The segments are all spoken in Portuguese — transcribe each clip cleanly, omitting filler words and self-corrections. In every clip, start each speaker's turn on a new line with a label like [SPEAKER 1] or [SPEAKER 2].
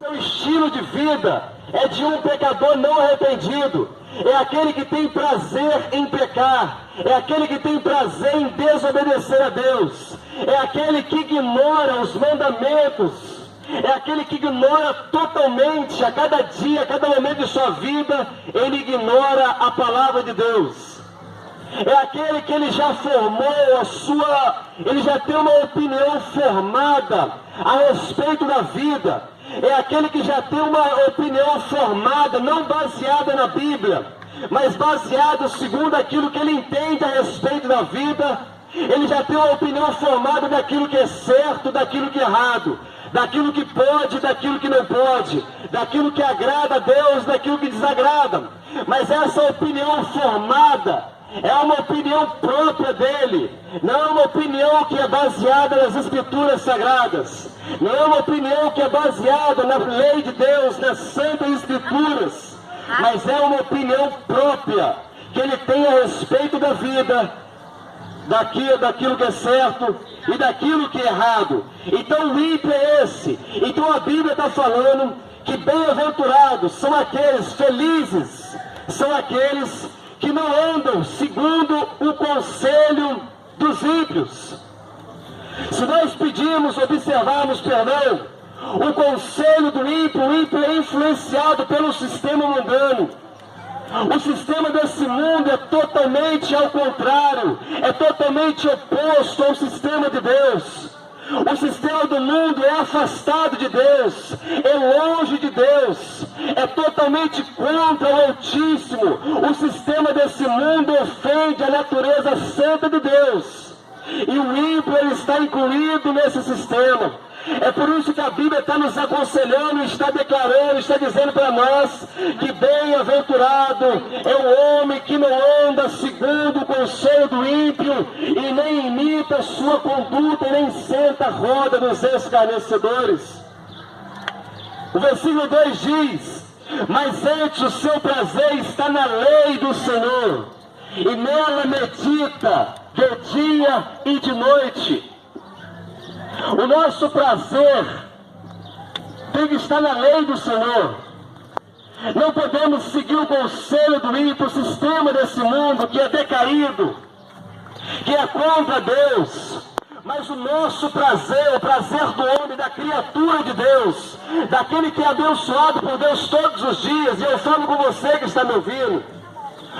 [SPEAKER 1] Seu estilo de vida é de um pecador não arrependido. É aquele que tem prazer em pecar. É aquele que tem prazer em desobedecer a Deus. É aquele que ignora os mandamentos. É aquele que ignora totalmente, a cada dia, a cada momento de sua vida, ele ignora a palavra de Deus. É aquele que ele já formou ele já tem uma opinião formada a respeito da vida. É aquele que já tem uma opinião formada, não baseada na Bíblia, mas baseada segundo aquilo que ele entende a respeito da vida. Ele já tem uma opinião formada daquilo que é certo, daquilo que é errado, daquilo que pode, daquilo que não pode, daquilo que agrada a Deus, daquilo que desagrada. Mas essa opinião formada é uma opinião própria dele, não é uma opinião que é baseada nas Escrituras Sagradas, não é uma opinião que é baseada na lei de Deus, nas Santas Escrituras, mas é uma opinião própria que ele tem a respeito da vida, daquilo que é certo e daquilo que é errado. Então o ímpio é esse. Então a Bíblia está falando que bem-aventurados são aqueles, felizes são aqueles que não andam segundo o conselho dos ímpios. Se nós observarmos, o conselho do ímpio, o ímpio é influenciado pelo sistema mundano. O sistema desse mundo é totalmente ao contrário, é totalmente oposto ao sistema de Deus. O sistema do mundo é afastado de Deus, é longe de Deus, é totalmente contra o Altíssimo. O sistema desse mundo ofende a natureza santa de Deus. E o ímpio ele está incluído nesse sistema. É por isso que a Bíblia está nos aconselhando, está declarando, está dizendo para nós que bem-aventurado é o homem que não anda segundo o conselho do ímpio e nem imita a sua conduta e nem senta a roda dos escarnecedores. O versículo 2 diz: mas antes o seu prazer está na lei do Senhor, e nela medita de dia e de noite. O nosso prazer tem que estar na lei do Senhor. Não podemos seguir o conselho do ímpio, o sistema desse mundo que é decaído, que é contra Deus. Mas o nosso prazer, o prazer do homem, da criatura de Deus, daquele que é abençoado por Deus todos os dias, e eu falo com você que está me ouvindo,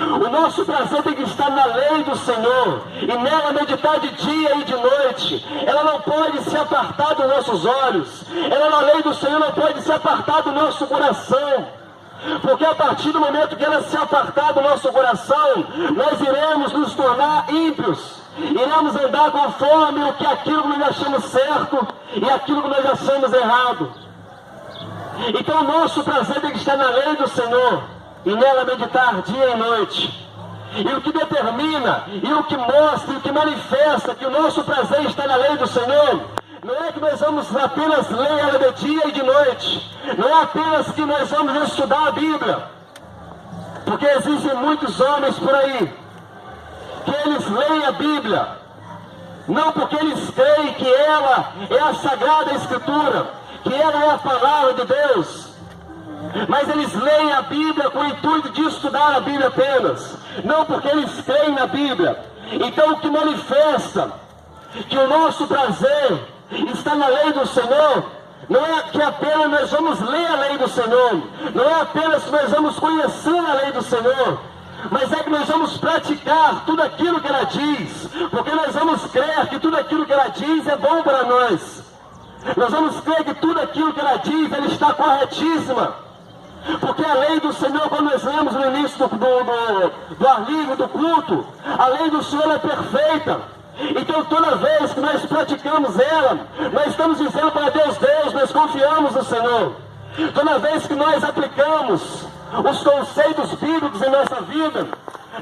[SPEAKER 1] o nosso prazer tem que estar na lei do Senhor, e nela meditar de dia e de noite. Ela não pode se apartar dos nossos olhos, ela na lei do Senhor não pode se apartar do nosso coração, porque a partir do momento que ela se apartar do nosso coração, nós iremos nos tornar ímpios, iremos andar conforme aquilo que nós achamos certo e aquilo que nós achamos errado. Então o nosso prazer tem que estar na lei do Senhor, e nela meditar dia e noite. E o que determina, e o que mostra, e o que manifesta que o nosso prazer está na lei do Senhor, não é que nós vamos apenas ler ela de dia e de noite, não é apenas que nós vamos estudar a Bíblia, porque existem muitos homens por aí que eles leem a Bíblia não porque eles creem que ela é a Sagrada Escritura, que ela é a Palavra de Deus, mas eles leem a Bíblia com o intuito de estudar a Bíblia apenas, não porque eles creem na Bíblia. Então o que manifesta que o nosso prazer está na lei do Senhor, não é que apenas nós vamos ler a lei do Senhor, não é apenas que nós vamos conhecer a lei do Senhor, mas é que nós vamos praticar tudo aquilo que ela diz, porque nós vamos crer que tudo aquilo que ela diz é bom para nós. Nós vamos crer que tudo aquilo que ela diz, ela está corretíssima. Porque a lei do Senhor, quando nós lemos no início do ar livre, do culto, a lei do Senhor é perfeita. Então toda vez que nós praticamos ela, nós estamos dizendo para Deus, nós confiamos no Senhor. Toda vez que nós aplicamos os conceitos bíblicos em nossa vida,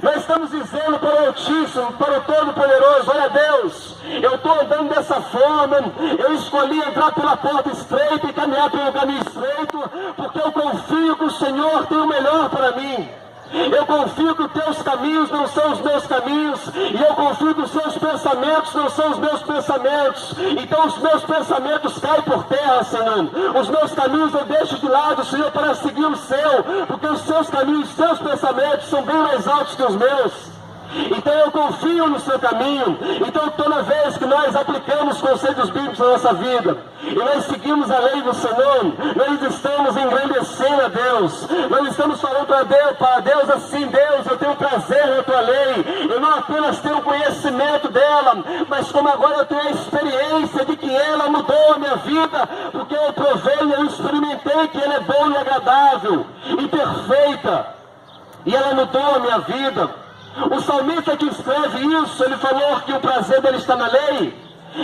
[SPEAKER 1] nós estamos dizendo para o Altíssimo, para o Todo-Poderoso: olha Deus, eu estou andando dessa forma, eu escolhi entrar pela porta estreita e caminhar pelo caminho estreito, porque eu confio que o Senhor tem o melhor para mim. Eu confio que os teus caminhos não são os meus caminhos, e eu confio que os seus pensamentos não são os meus pensamentos. Então os meus pensamentos caem por terra, Senhor. Os meus caminhos eu deixo de lado, Senhor, para seguir o seu, porque os seus caminhos, os seus pensamentos são bem mais altos que os meus. Então eu confio no seu caminho. Então toda vez que nós aplicamos conceitos bíblicos na nossa vida, e nós seguimos a lei do Senhor, nós estamos engrandecendo a Deus. Nós estamos falando para Deus assim: Deus, eu tenho prazer na tua lei. Eu não apenas tenho conhecimento dela, mas como agora eu tenho a experiência de que ela mudou a minha vida, porque eu provei e eu experimentei que ela é boa e agradável e perfeita, e ela mudou a minha vida. O salmista que escreve isso, ele falou que o prazer dele está na lei.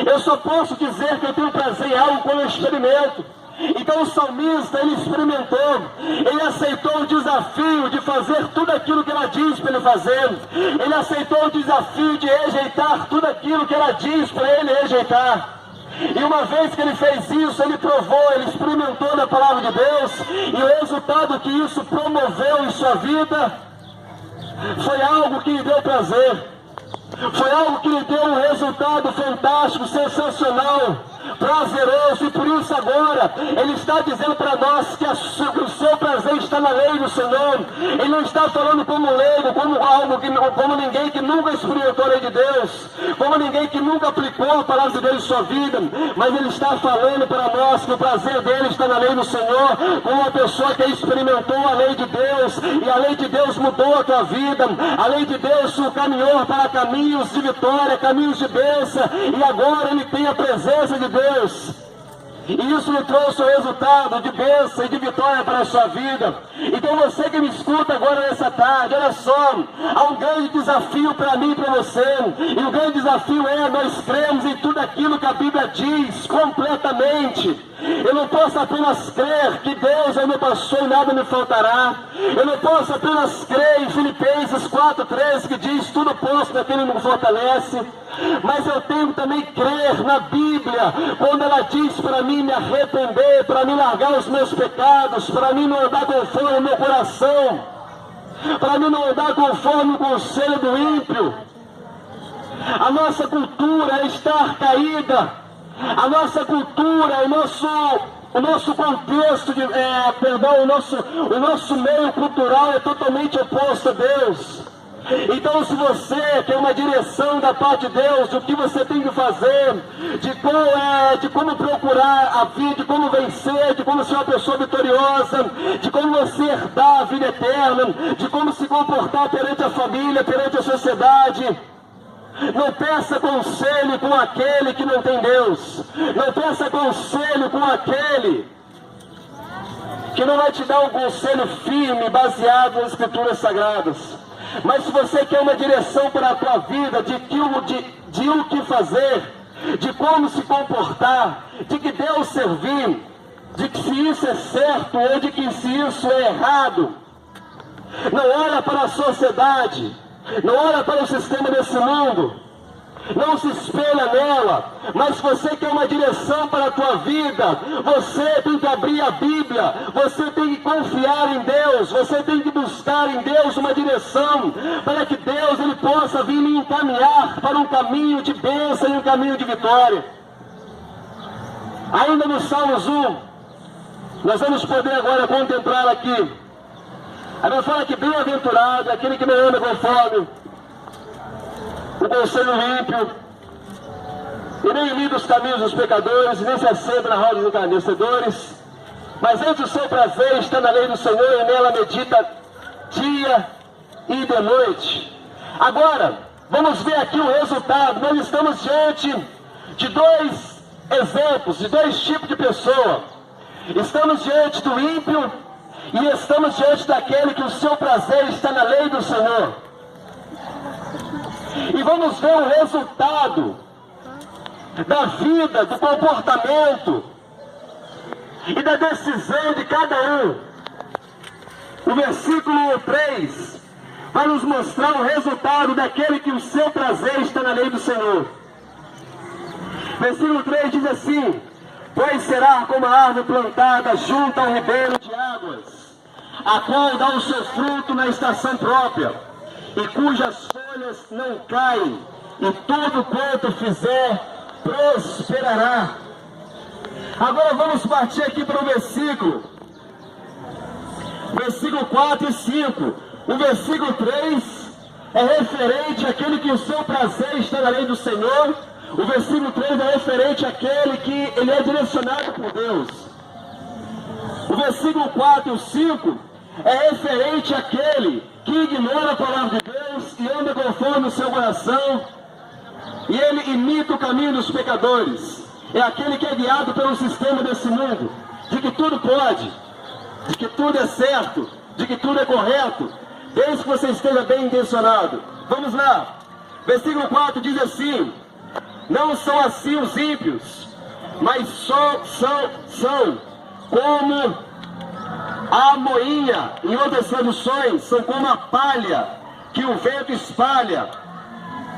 [SPEAKER 1] Eu só posso dizer que eu tenho prazer em algo quando eu experimento. Então o salmista, ele experimentou, ele aceitou o desafio de fazer tudo aquilo que ela diz para ele fazer. Ele aceitou o desafio de rejeitar tudo aquilo que ela diz para ele rejeitar. E uma vez que ele fez isso, ele provou, ele experimentou na palavra de Deus, e o resultado que isso promoveu em sua vida foi algo que lhe deu prazer, foi algo que lhe deu um resultado fantástico, sensacional, prazeroso. E por isso agora ele está dizendo para nós que o seu prazer está na lei do Senhor. Ele não está falando como leigo, como ninguém que nunca experimentou a lei de Deus, como ninguém que nunca aplicou a palavra de Deus em sua vida, mas ele está falando para nós que o prazer dele está na lei do Senhor, como uma pessoa que experimentou a lei de Deus, e a lei de Deus mudou a tua vida. A lei de Deus o caminhou para caminhos de vitória, caminhos de bênção, e agora ele tem a presença de Deus, e isso lhe trouxe o resultado de bênção e de vitória para a sua vida. Então você que me escuta agora nessa tarde, olha só, há um grande desafio para mim e para você, e o grande desafio é: nós cremos em tudo aquilo que a Bíblia diz completamente. Eu não posso apenas crer que Deus é meu pastor e nada me faltará. Eu não posso apenas crer em Filipenses 4,13, que diz: tudo posso naquele que me fortalece. Mas eu tenho que também crer na Bíblia, quando ela diz para mim me arrepender, para mim largar os meus pecados, para mim não andar conforme o meu coração, para mim não andar conforme o conselho do ímpio. A nossa cultura está caída. A nossa cultura, o nosso contexto, o nosso meio cultural é totalmente oposto a Deus. Então, se você quer uma direção da parte de Deus, do que você tem que fazer, de como procurar a vida, de como vencer, de como ser uma pessoa vitoriosa, de como você herdar a vida eterna, de como se comportar perante a família, perante a sociedade, não peça conselho com aquele que não tem Deus. Não peça conselho com aquele que não vai te dar um conselho firme, baseado nas Escrituras Sagradas. Mas se você quer uma direção para a tua vida, de o que fazer, de como se comportar, de que Deus servir, de que se isso é certo ou de que se isso é errado, não olha para a sociedade, não olha para o sistema desse mundo, não se espelha nela, mas se você quer uma direção para a tua vida, você tem que abrir a Bíblia, você tem que confiar em Deus, você tem que buscar em Deus uma direção, para que Deus ele possa vir me encaminhar para um caminho de bênção e um caminho de vitória. Ainda no Salmos 1, nós vamos poder agora contemplar aqui. A Bíblia fala que bem-aventurado é aquele que não anda conforme o conselho ímpio, e nem imita os caminhos dos pecadores, e nem se assenta na roda dos encarnecedores, mas antes o seu prazer está na lei do Senhor, e nela medita dia e de noite. Agora, vamos ver aqui o resultado. Nós estamos diante de dois exemplos, de dois tipos de pessoa. Estamos diante do ímpio, e estamos diante daquele que o seu prazer está na lei do Senhor. E vamos ver o resultado da vida, do comportamento e da decisão de cada um. O versículo 3 vai nos mostrar o resultado daquele que o seu prazer está na lei do Senhor. Versículo 3 diz assim: pois será como a árvore plantada junto ao ribeiro de águas, a qual dá o seu fruto na estação própria, e cujas folhas não caem, e tudo quanto fizer prosperará. Agora vamos partir aqui para o versículo 4 e 5. O versículo 3 é referente àquele que o seu prazer está na lei do Senhor. O versículo 3 é referente àquele que ele é direcionado por Deus. O versículo 4 e 5 é referente àquele que ignora a palavra de Deus e anda conforme o seu coração, e ele imita o caminho dos pecadores. É aquele que é guiado pelo sistema desse mundo, de que tudo pode, de que tudo é certo, de que tudo é correto, desde que você esteja bem intencionado. Vamos lá. Versículo 4 diz assim: não são assim os ímpios, mas são como a moinha. Em outras traduções, são como a palha que o vento espalha.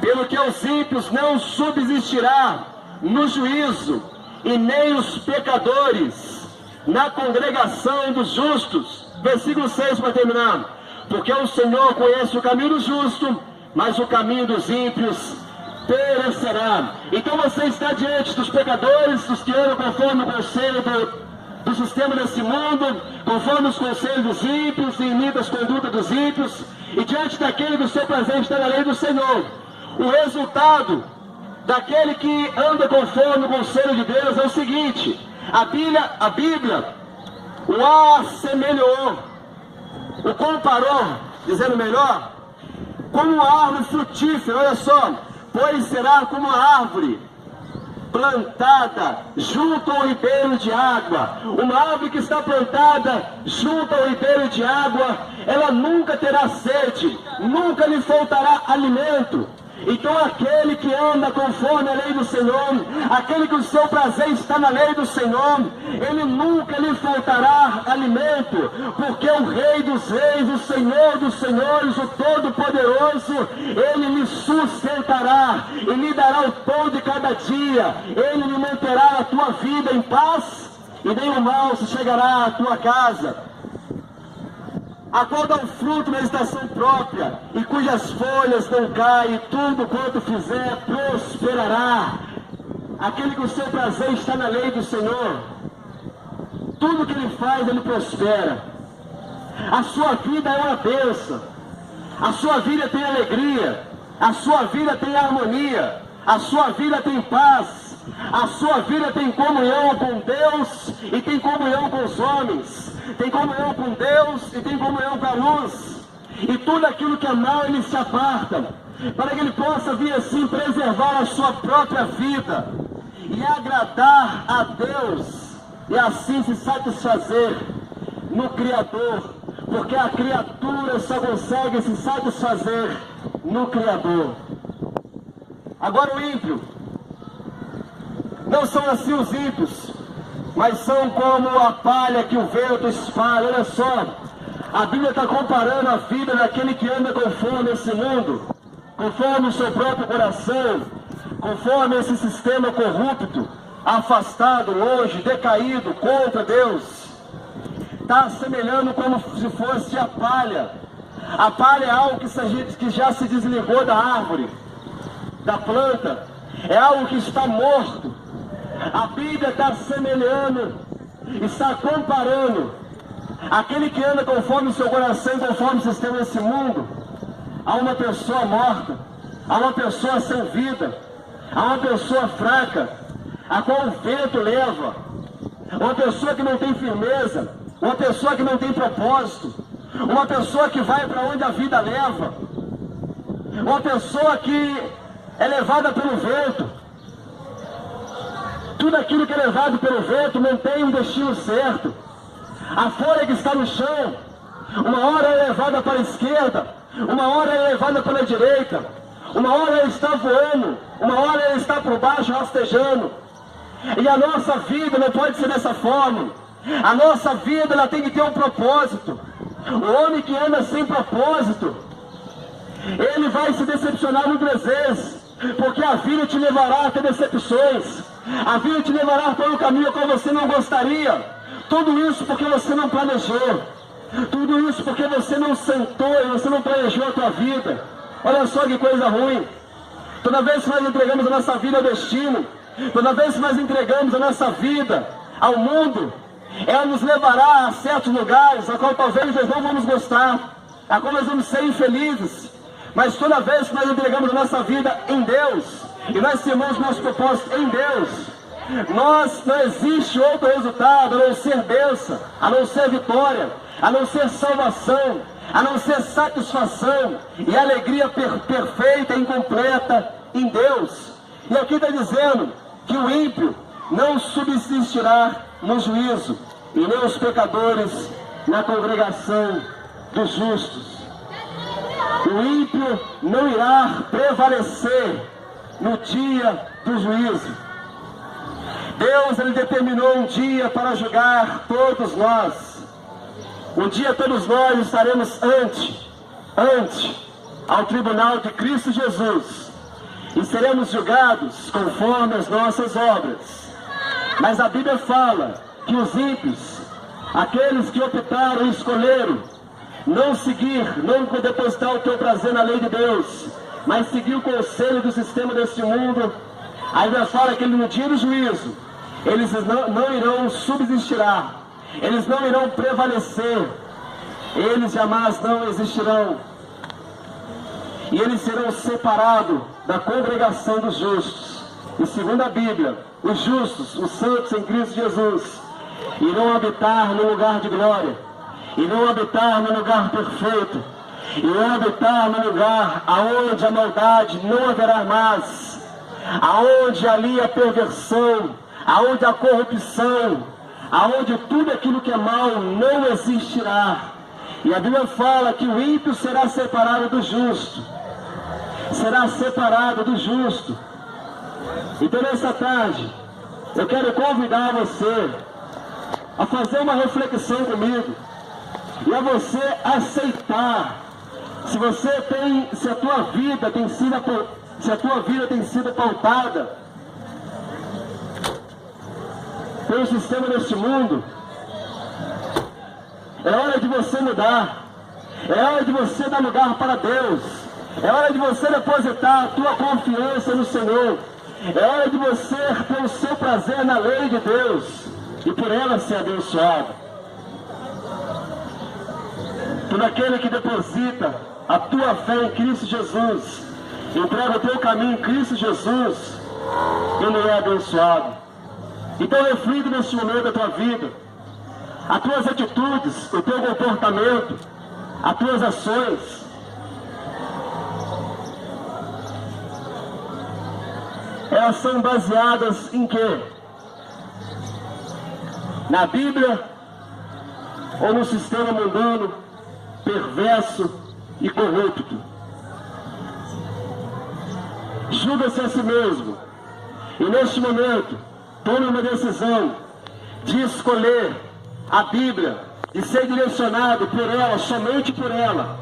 [SPEAKER 1] Pelo que os ímpios não subsistirá no juízo, e nem os pecadores na congregação dos justos. Versículo 6 para terminar: porque o Senhor conhece o caminho do justo, mas o caminho dos ímpios perecerá. Então você está diante dos pecadores, dos que andam conforme o conselho do sistema desse mundo, conforme os conselhos dos ímpios, e imita as condutas dos ímpios, e diante daquele que o seu prazer está na lei do Senhor. O resultado daquele que anda conforme o conselho de Deus é o seguinte: a Bíblia o assemelhou, o comparou, dizendo melhor, como uma árvore frutífera. Olha só: pois será como uma árvore plantada junto ao ribeiro de água. Uma árvore que está plantada junto ao ribeiro de água, ela nunca terá sede, nunca lhe faltará alimento. Então aquele que anda conforme a lei do Senhor, aquele que o seu prazer está na lei do Senhor, ele nunca lhe faltará alimento, porque o Rei dos Reis, o Senhor dos Senhores, o Todo-Poderoso, ele lhe sustentará e lhe dará o pão de cada dia. Ele lhe manterá a tua vida em paz, e nenhum mal se chegará à tua casa. A qual dá o fruto na estação própria, e cujas folhas não caem, tudo quanto fizer prosperará. Aquele que o seu prazer está na lei do Senhor, tudo que ele faz, ele prospera. A sua vida é uma bênção, a sua vida tem alegria, a sua vida tem harmonia, a sua vida tem paz, a sua vida tem comunhão com Deus e tem comunhão com os homens, tem comunhão com Deus e tem comunhão com a luz. E tudo aquilo que é mal, ele se aparta, para que ele possa vir assim preservar a sua própria vida e agradar a Deus, e assim se satisfazer no Criador, porque a criatura só consegue se satisfazer no Criador. Agora o ímpio, não são assim os ímpios, mas são como a palha que o vento espalha. Olha só, a Bíblia está comparando a vida daquele que anda conforme esse mundo, conforme o seu próprio coração, conforme esse sistema corrupto, afastado, longe, decaído, contra Deus. Está assemelhando como se fosse a palha. A palha é algo que já se desligou da árvore, da planta, é algo que está morto. A Bíblia está assemelhando, está comparando aquele que anda conforme o seu coração, conforme o sistema desse mundo, a uma pessoa morta, a uma pessoa sem vida, a uma pessoa fraca, a qual o vento leva, uma pessoa que não tem firmeza, uma pessoa que não tem propósito, uma pessoa que vai para onde a vida leva, uma pessoa que é levada pelo vento. Tudo aquilo que é levado pelo vento não tem um destino certo. A folha que está no chão, uma hora é levada para a esquerda, uma hora é levada para a direita, uma hora ela está voando, uma hora ela está por baixo rastejando. E a nossa vida não pode ser dessa forma. A nossa vida, ela tem que ter um propósito. O homem que anda sem propósito, ele vai se decepcionar muitas vezes, porque a vida te levará a ter decepções. A vida te levará para um caminho que você não gostaria. Tudo isso porque você não planejou. Tudo isso porque você não sentou e você não planejou a tua vida. Olha só que coisa ruim. Toda vez que nós entregamos a nossa vida ao destino, toda vez que nós entregamos a nossa vida ao mundo, ela nos levará a certos lugares a qual talvez nós não vamos gostar, a qual nós vamos ser infelizes. Mas toda vez que nós entregamos a nossa vida em Deus, e nós temos nosso propósito em Deus, não existe outro resultado a não ser bênção, a não ser vitória, a não ser salvação, a não ser satisfação e alegria perfeita e incompleta em Deus. E aqui está dizendo que o ímpio não subsistirá no juízo, e nem os pecadores na congregação dos justos. O ímpio não irá prevalecer no dia do juízo. Deus, Ele determinou um dia para julgar todos nós. Um dia todos nós estaremos ante ao tribunal de Cristo Jesus e seremos julgados conforme as nossas obras. Mas a Bíblia fala que os ímpios, aqueles que optaram e escolheram não seguir, não depositar o teu prazer na lei de Deus, mas seguir o conselho do sistema deste mundo, a Bíblia fala que no dia do juízo, eles não irão subsistirá, eles não irão prevalecer, eles jamais não existirão, e eles serão separados da congregação dos justos. E segundo a Bíblia, os justos, os santos em Cristo Jesus, irão habitar no lugar de glória, irão habitar no lugar perfeito, irão habitar no lugar aonde a maldade não haverá mais, aonde ali a perversão, aonde a corrupção, aonde tudo aquilo que é mal não existirá. E a Bíblia fala que o ímpio será separado do justo, será separado do justo. Então nessa tarde, eu quero convidar você a fazer uma reflexão comigo, e a você aceitar, se a tua vida tem sido pautada pelo sistema deste mundo. É hora de você mudar, é hora de você dar lugar para Deus, é hora de você depositar a tua confiança no Senhor, é hora de você ter o seu prazer na lei de Deus e por ela ser abençoado. Todo aquele que deposita a tua fé em Cristo Jesus, entrega o teu caminho em Cristo Jesus, ele é abençoado. Então reflita neste momento da tua vida, as tuas atitudes, o teu comportamento, as tuas ações. Elas são baseadas em quê? Na Bíblia ou no sistema mundano, perverso e corrupto? Julga-se a si mesmo e neste momento tome uma decisão de escolher a Bíblia e ser direcionado por ela, somente por ela.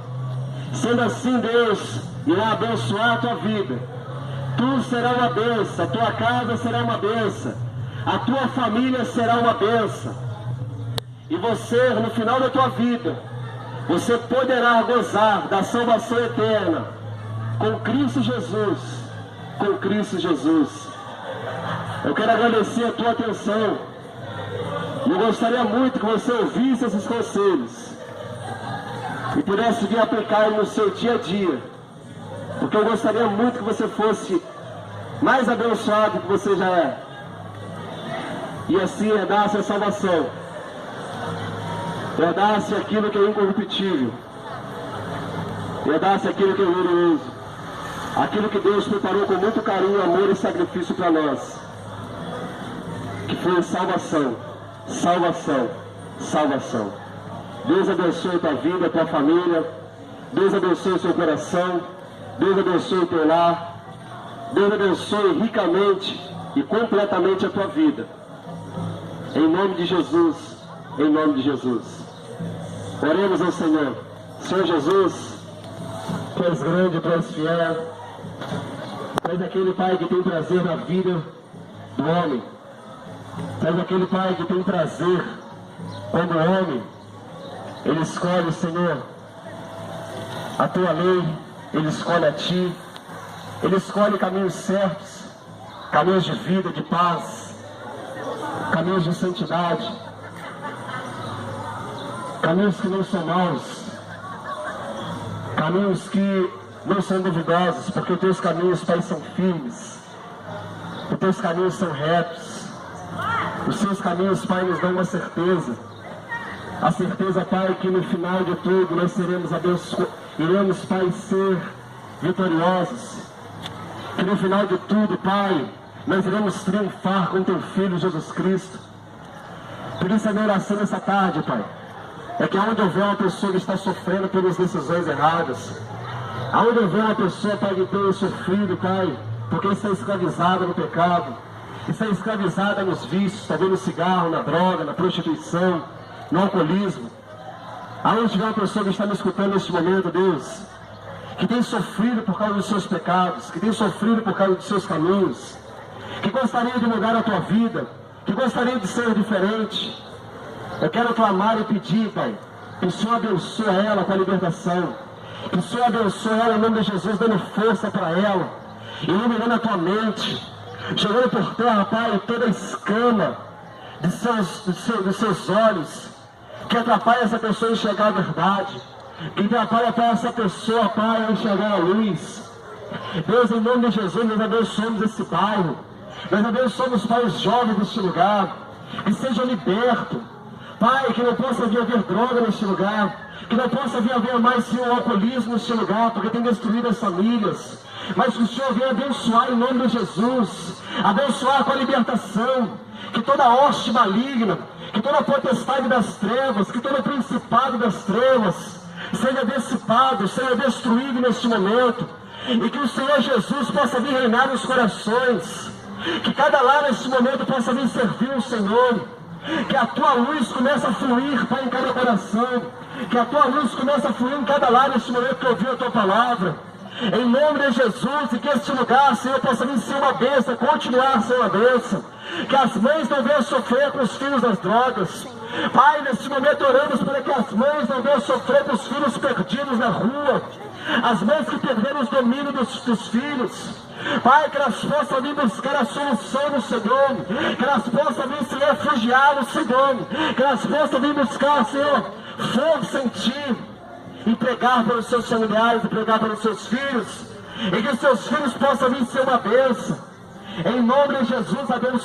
[SPEAKER 1] Sendo assim, Deus irá abençoar a tua vida. Tu serás uma bênção, a tua casa será uma bênção, a tua família será uma bênção. E você, no final da tua vida, você poderá gozar da salvação eterna com Cristo Jesus, com Cristo Jesus. Eu quero agradecer a tua atenção. Eu gostaria muito que você ouvisse esses conselhos e pudesse vir aplicar no seu dia a dia, porque eu gostaria muito que você fosse mais abençoado do que você já é, e assim herdasse a salvação, herdasse aquilo que é incorruptível, herdasse aquilo que é glorioso, aquilo que Deus preparou com muito carinho, amor e sacrifício para nós, que foi salvação, salvação, salvação. Deus abençoe a tua vida, a tua família, Deus abençoe o seu coração, Deus abençoe o teu lar, Deus abençoe ricamente e completamente a tua vida. Em nome de Jesus, em nome de Jesus. Oremos ao Senhor. Senhor Jesus, Tu és grande, Tu és fiel, Tu és aquele Pai que tem prazer na vida do homem. Tu és aquele Pai que tem prazer quando o homem Ele escolhe, Senhor, a tua lei, Ele escolhe a ti, Ele escolhe caminhos certos, caminhos de vida, de paz, caminhos de santidade, caminhos que não são maus, caminhos que não são duvidosos, porque os teus caminhos, Pai, são firmes, os teus caminhos são retos, os seus caminhos, Pai, nos dão uma certeza, a certeza, Pai, que no final de tudo nós seremos iremos, Pai, ser vitoriosos, que no final de tudo, Pai, nós iremos triunfar com teu Filho Jesus Cristo. Por isso a minha oração nessa tarde, Pai, é que aonde houver uma pessoa que está sofrendo pelas decisões erradas, aonde houver uma pessoa, Pai, que tenha sofrido, Pai, porque está escravizada no pecado, está escravizada nos vícios, talvez no cigarro, na droga, na prostituição, no alcoolismo, aonde tiver uma pessoa que está me escutando neste momento, Deus, que tem sofrido por causa dos seus pecados, que tem sofrido por causa dos seus caminhos, que gostaria de mudar a tua vida, que gostaria de ser diferente, eu quero clamar e pedir, Pai, que o Senhor abençoe ela com a libertação, que o Senhor abençoe ela em nome de Jesus, dando força para ela, iluminando a tua mente, jogando por terra, Pai, toda a escama dos seus olhos, que atrapalha essa pessoa a enxergar a verdade, que atrapalha, Pai, essa pessoa, Pai, a enxergar a luz. Deus, em nome de Jesus, nós abençoamos esse bairro, nós abençoamos, Pai, os jovens deste lugar, que sejam libertos, Pai, que não possa vir haver droga neste lugar, que não possa vir haver mais o alcoolismo neste lugar, porque tem destruído as famílias, mas que o Senhor venha abençoar em nome de Jesus, abençoar com a libertação, que toda hoste maligna, que toda potestade das trevas, que todo principado das trevas seja dissipado, seja destruído neste momento, e que o Senhor Jesus possa vir reinar nos corações, que cada lar neste momento possa vir servir o Senhor, que a tua luz comece a fluir, Pai, em cada coração, que a tua luz comece a fluir em cada lar neste momento que ouviu a tua palavra, em nome de Jesus, e que este lugar, Senhor, possa vir ser uma bênção, continuar a ser uma bênção, que as mães não venham sofrer com os filhos das drogas, Pai, neste momento oramos para que as mães não venham sofrer com os filhos perdidos na rua, as mães que perderam os domínios dos filhos, Pai, que elas possam vir buscar a solução no Senhor, que elas possam vir se refugiar no Senhor, que elas possam vir buscar, Senhor, força em Ti, e pregar para os seus familiares, e pregar para os seus filhos, e que seus filhos possam vir ser uma bênção, em nome de Jesus, abençoe.